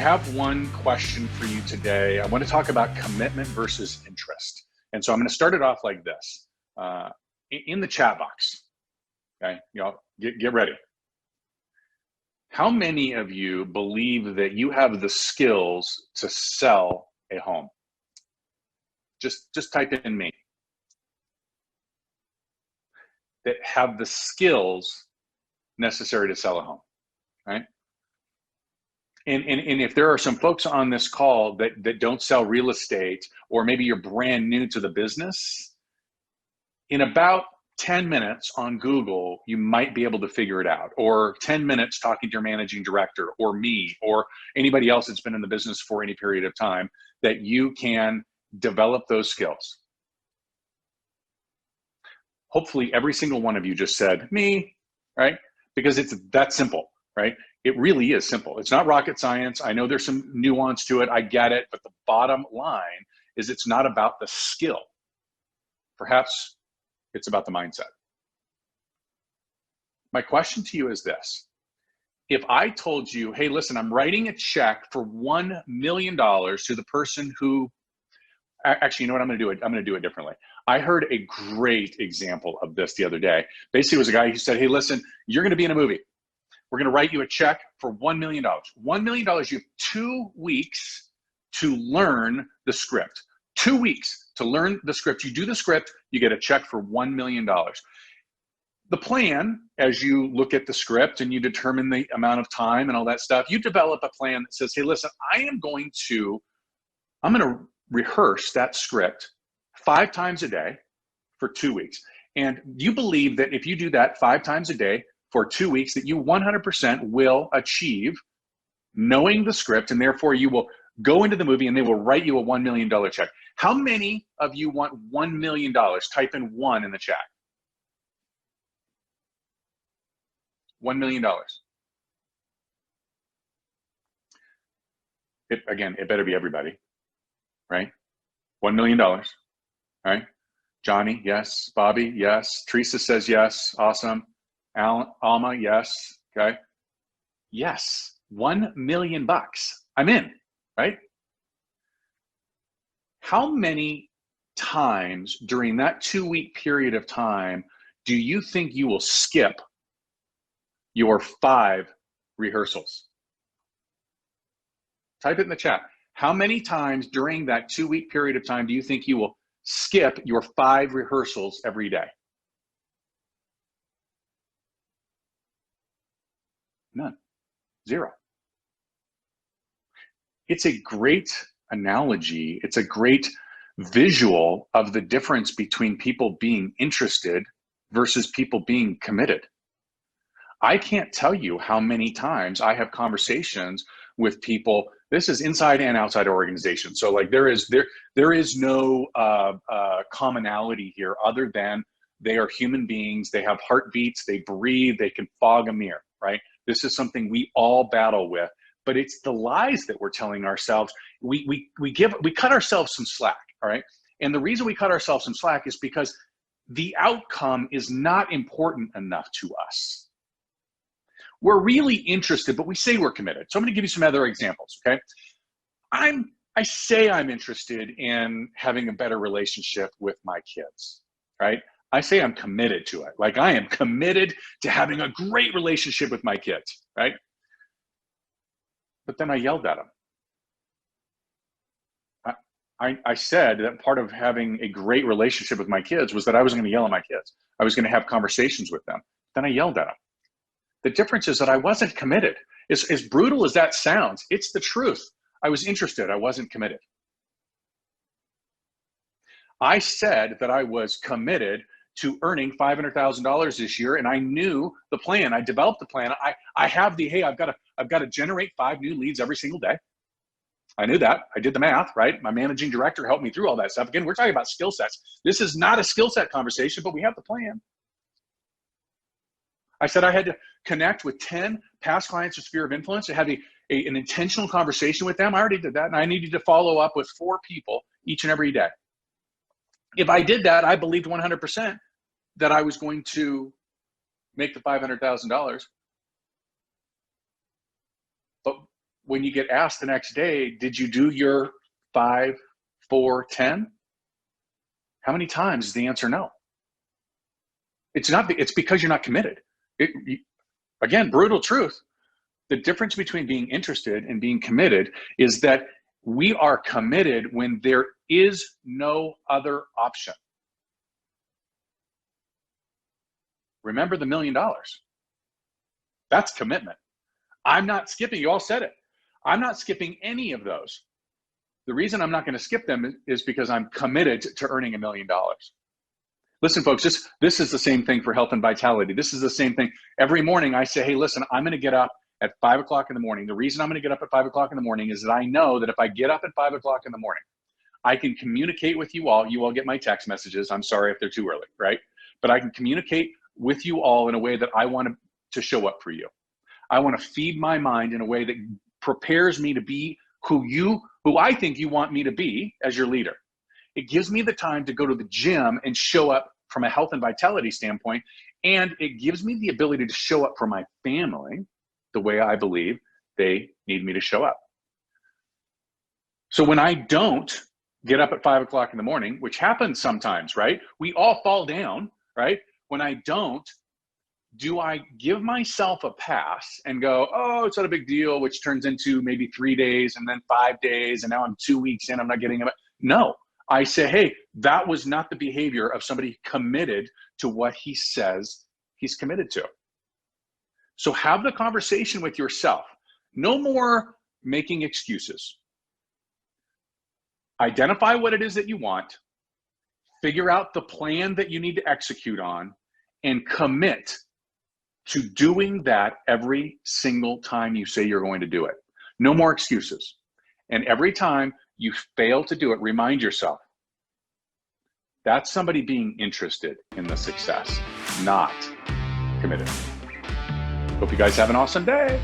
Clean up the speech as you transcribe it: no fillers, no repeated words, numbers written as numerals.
have one question for you today. I want to talk about commitment versus interest. And so I'm going to start it off like this. In the chat box, okay, y'all get ready. How many of you believe that you have the skills to sell a home? Just type in me. That have the skills necessary to sell a home, right? And if there are some folks on this call that don't sell real estate, or maybe you're brand new to the business, in about 10 minutes on Google, you might be able to figure it out, or 10 minutes talking to your managing director or me or anybody else that's been in the business for any period of time, that you can develop those skills. Hopefully every single one of you just said me, right? Because it's that simple, right? It really is simple. It's not rocket science. I know there's some nuance to it. I get it. But the bottom line is it's not about the skill. Perhaps it's about the mindset. My question to you is this. If I told you, hey, listen, I'm writing a check for $1 million to the person who, actually, you know what, I'm going to do it. I'm going to do it differently. I heard a great example of this the other day. Basically, it was a guy who said, hey, listen, you're going to be in a movie. We're going to write you a check for $1 million. $1 million, you have 2 weeks to learn the script. 2 weeks to learn the script. You do the script, you get a check for $1 million. The plan, as you look at the script and you determine the amount of time and all that stuff, you develop a plan that says, hey, listen, I'm going to rehearse that script 5 times a day for 2 weeks. And you believe that if you do that 5 times a day for 2 weeks, that you 100% will achieve knowing the script, and therefore you will go into the movie and they will write you a $1 million check. How many of you want $1 million? Type in 1 in the chat. $1 million. Again, it better be everybody, right? $1 million, all right? Johnny, yes. Bobby, yes. Teresa says yes. Awesome. Alma, yes. Okay. Yes. $1 million. I'm in, right? How many times during that 2-week period of time do you think you will skip your 5 rehearsals? Type it in the chat. How many times during that 2-week period of time do you think you will skip your 5 rehearsals every day? None. 0. It's a great analogy. It's a great visual of the difference between people being interested versus people being committed. I can't tell you how many times I have conversations with people. This is inside and outside organizations. So like there is no commonality here other than they are human beings. They have heartbeats. They breathe. They can fog a mirror, right? This is something we all battle with, but it's the lies that we're telling ourselves. We cut ourselves some slack, all right? And the reason we cut ourselves some slack is because the outcome is not important enough to us. We're really interested, but we say we're committed. So I'm going to give you some other examples, okay? I say I'm interested in having a better relationship with my kids, right? I say I'm committed to it. Like I am committed to having a great relationship with my kids, right? But then I yelled at them. I said that part of having a great relationship with my kids was that I wasn't going to yell at my kids. I was going to have conversations with them. Then I yelled at them. The difference is that I wasn't committed. As brutal as that sounds, it's the truth. I was interested. I wasn't committed. I said that I was committed to earning $500,000 this year, and I knew the plan. I developed the plan. I have the, hey, I've got to generate 5 new leads every single day. I knew that. I did the math, right? My managing director helped me through all that stuff. Again, we're talking about skill sets. This is not a skill set conversation, but we have the plan. I said I had to connect with 10 past clients with sphere of influence and have an intentional conversation with them. I already did that, and I needed to follow up with 4 people each and every day. If I did that, I believed 100% that I was going to make the $500,000. But when you get asked the next day, did you do your 5, 4, 10? How many times is the answer no? It's because you're not committed. Again, brutal truth. The difference between being interested and being committed is that we are committed when there is no other option. Remember the $1 million. That's commitment. I'm not skipping, you all said it. I'm not skipping any of those. The reason I'm not going to skip them is because I'm committed to earning $1 million. Listen, folks, this is the same thing for health and vitality. This is the same thing. Every morning I say, hey, listen, I'm going to get up at 5 o'clock in the morning. The reason I'm going to get up at 5 o'clock in the morning is that I know that if I get up at 5 o'clock in the morning, I can communicate with you all. You all get my text messages. I'm sorry if they're too early, right? But I can communicate with you all in a way that I want to show up for you. I want to feed my mind in a way that prepares me to be who I think you want me to be as your leader. It gives me the time to go to the gym and show up from a health and vitality standpoint. And it gives me the ability to show up for my family the way I believe they need me to show up. So when I don't get up at 5 o'clock in the morning, which happens sometimes, right? We all fall down, right? When I don't, do I give myself a pass and go, oh, it's not a big deal, which turns into maybe 3 days and then 5 days, and now I'm 2 weeks in, I'm not getting it. No, I say, hey, that was not the behavior of somebody committed to what he says he's committed to. So have the conversation with yourself. No more making excuses. Identify what it is that you want, figure out the plan that you need to execute on, and commit to doing that every single time you say you're going to do it. No more excuses. And every time you fail to do it, remind yourself, that's somebody being interested in the success, not committed. Hope you guys have an awesome day.